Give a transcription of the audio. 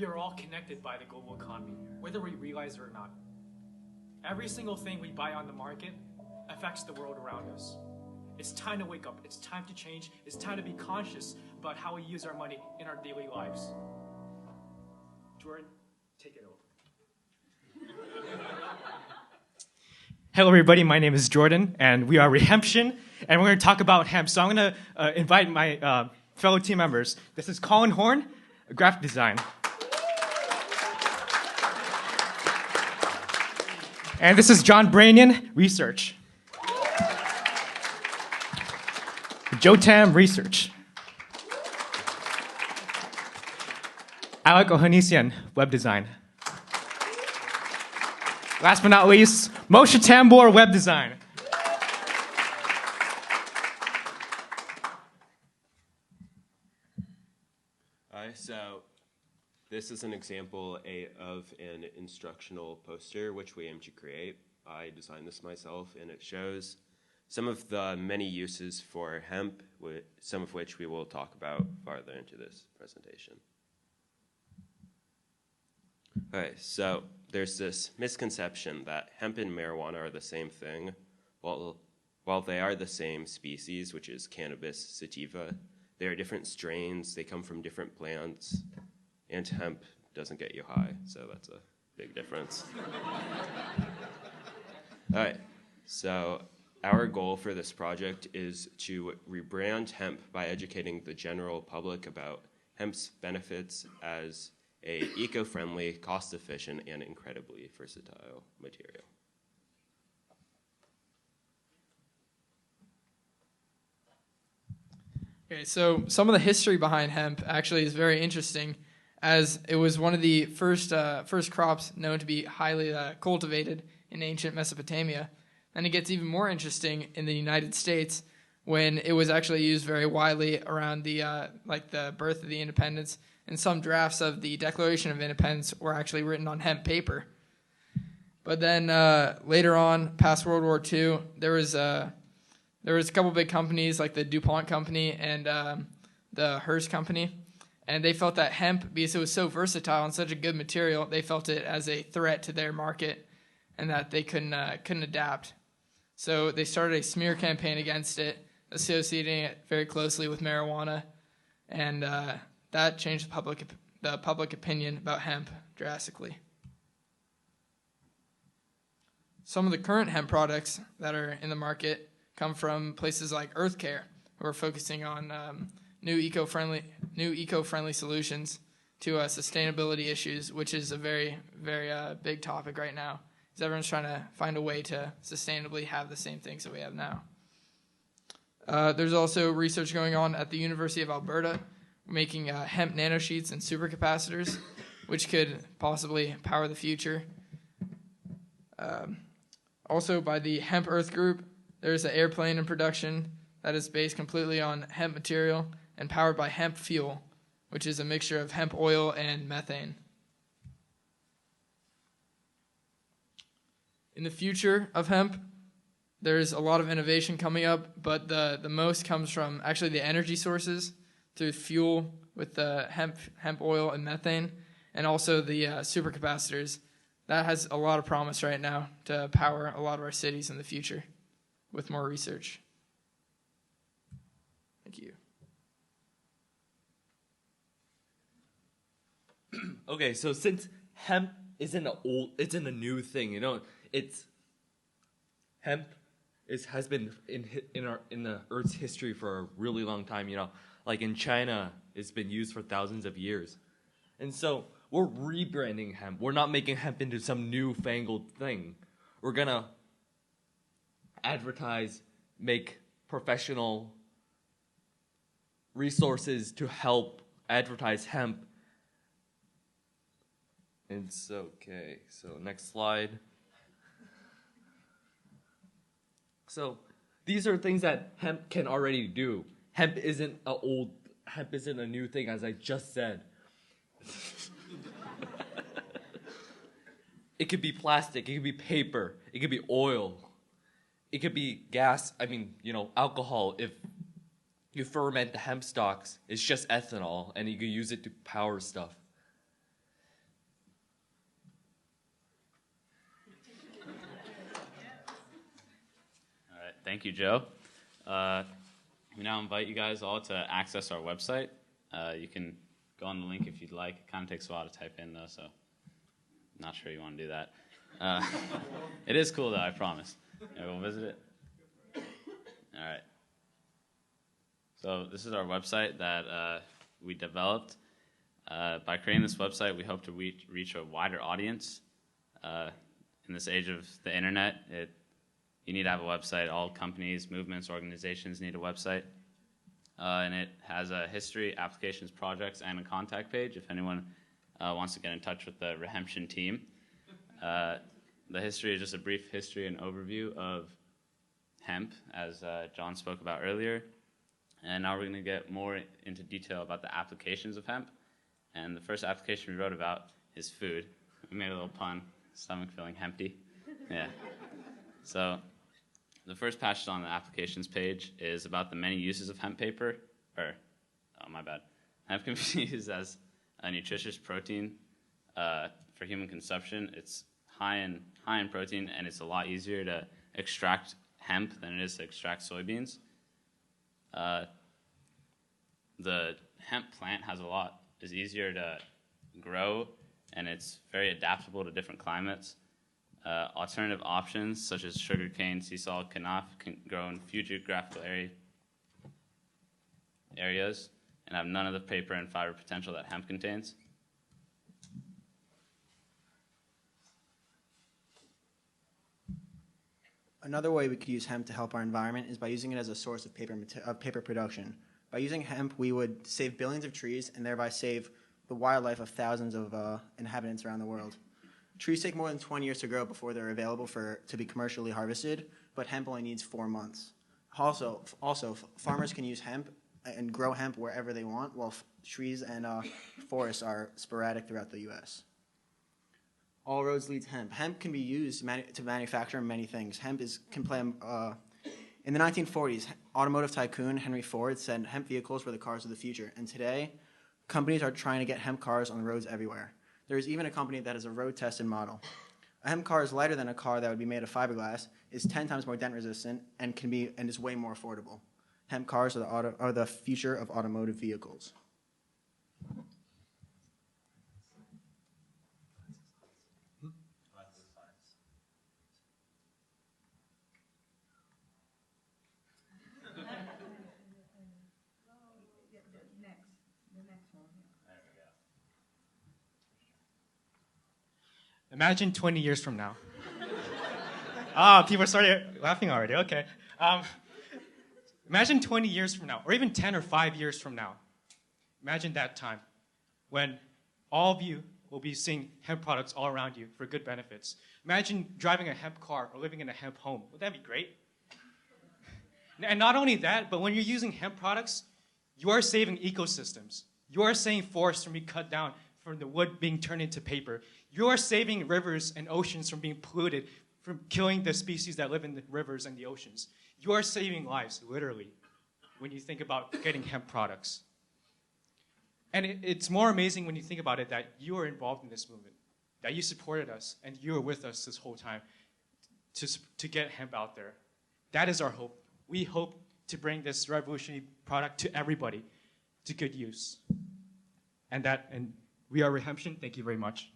We are all connected by the global economy, whether we realize it or not. Every single thing we buy on the market affects the world around us. It's time to wake up. It's time to change. It's time to be conscious about how we use our money in our daily lives. Jordan, take it over. Hello, everybody. My name is Jordan, and we are ReHEMPtion, and we're going to talk about hemp. So I'm going to invite my fellow team members. This is Colin Horn, graphic design. And this is John Branion, research. Joe Tam, research. Alec Ohanesian, web design. Last but not least, Moshe Tambor, web design. So this is an example of an instructional poster which we aim to create. I designed this myself, and it shows some of the many uses for hemp, some of which we will talk about farther into this presentation. Okay, so there's this misconception that hemp and marijuana are the same thing. While they are the same species, which is cannabis sativa, they are different strains, they come from different plants, and hemp doesn't get you high, so that's a big difference. All right, so our goal for this project is to rebrand hemp by educating the general public about hemp's benefits as an eco-friendly, cost-efficient, and incredibly versatile material. Okay, so some of the history behind hemp actually is very interesting, as it was one of the first crops known to be highly cultivated in ancient Mesopotamia. And it gets even more interesting in the United States, when it was actually used very widely around the the birth of the independence, and some drafts of the Declaration of Independence were actually written on hemp paper. But then later on, past World War II, there was a couple big companies like the DuPont company and the Hearst company, and they felt that hemp, because it was so versatile and such a good material, they felt it as a threat to their market, and that they couldn't adapt. So they started a smear campaign against it, associating it very closely with marijuana, and that changed the public opinion about hemp drastically. Some of the current hemp products that are in the market come from places like Earth Care, who are focusing on new eco-friendly solutions to sustainability issues, which is a very, very big topic right now. Because everyone's trying to find a way to sustainably have the same things that we have now. There's also research going on at the University of Alberta, making hemp nanosheets and supercapacitors, which could possibly power the future. Also, by the Hemp Earth Group, there's an airplane in production that is based completely on hemp material and powered by hemp fuel, which is a mixture of hemp oil and methane. In the future of hemp, there's a lot of innovation coming up, but the most comes from actually the energy sources through fuel with the hemp oil and methane, and also the supercapacitors. That has a lot of promise right now to power a lot of our cities in the future with more research. Thank you. Okay, so since hemp isn't a new thing, hemp has been in the Earth's history for a really long time. Like in China, it's been used for thousands of years, and so we're rebranding hemp. We're not making hemp into some newfangled thing. We're gonna advertise, make professional resources to help advertise hemp. It's okay. So next slide. So these are things that hemp can already do. Hemp isn't a new thing, as I just said. It could be plastic, it could be paper, it could be oil, it could be gas, alcohol. If you ferment the hemp stalks, it's just ethanol, and you can use it to power stuff. Thank you, Joe. We now invite you guys all to access our website. You can go on the link if you'd like. It kind of takes a while to type in, though, so I'm not sure you want to do that. It is cool, though, I promise. Yeah, we'll visit it. All right. So this is our website that we developed. By creating this website, we hope to reach a wider audience. In this age of the internet, you need to have a website. All companies, movements, organizations need a website. And it has a history, applications, projects, and a contact page if anyone wants to get in touch with the ReHEMPtion team. The history is just a brief history and overview of hemp, as John spoke about earlier. And now we're going to get more into detail about the applications of hemp. And the first application we wrote about is food. We made a little pun, stomach feeling empty. Yeah. So the first passage on the applications page is about the many uses of hemp paper, Hemp can be used as a nutritious protein for human consumption. It's high in protein, and it's a lot easier to extract hemp than it is to extract soybeans. The hemp plant is easier to grow, and it's very adaptable to different climates. Alternative options such as sugarcane, sea salt, kanaf can grow in few geographical areas and have none of the paper and fiber potential that hemp contains. Another way we could use hemp to help our environment is by using it as a source of paper production. By using hemp, we would save billions of trees and thereby save the wildlife of thousands of inhabitants around the world. Trees take more than 20 years to grow before they're available to be commercially harvested, but hemp only needs 4 months. Also, farmers can use hemp and grow hemp wherever they want, while trees and forests are sporadic throughout the U.S. All roads lead to hemp. Hemp can be used to manufacture many things. Can play in the 1940s, automotive tycoon Henry Ford said hemp vehicles were the cars of the future, and today, companies are trying to get hemp cars on the roads everywhere. There is even a company that is a road-tested model. A hemp car is lighter than a car that would be made of fiberglass, is 10 times more dent-resistant, and is way more affordable. Hemp cars are the future of automotive vehicles. Imagine 20 years from now. People started laughing already. Okay. Imagine 20 years from now, or even 10 or 5 years from now. Imagine that time when all of you will be seeing hemp products all around you for good benefits. Imagine driving a hemp car or living in a hemp home. Would that be great? And not only that, but when you're using hemp products, you are saving ecosystems. You are saving forests from being cut down, from the wood being turned into paper. You are saving rivers and oceans from being polluted, from killing the species that live in the rivers and the oceans. You are saving lives, literally, when you think about getting hemp products. And it's more amazing when you think about it that you are involved in this movement, that you supported us, and you were with us this whole time to get hemp out there. That is our hope. We hope to bring this revolutionary product to everybody, to good use. And we are ReHEMPtion. Thank you very much.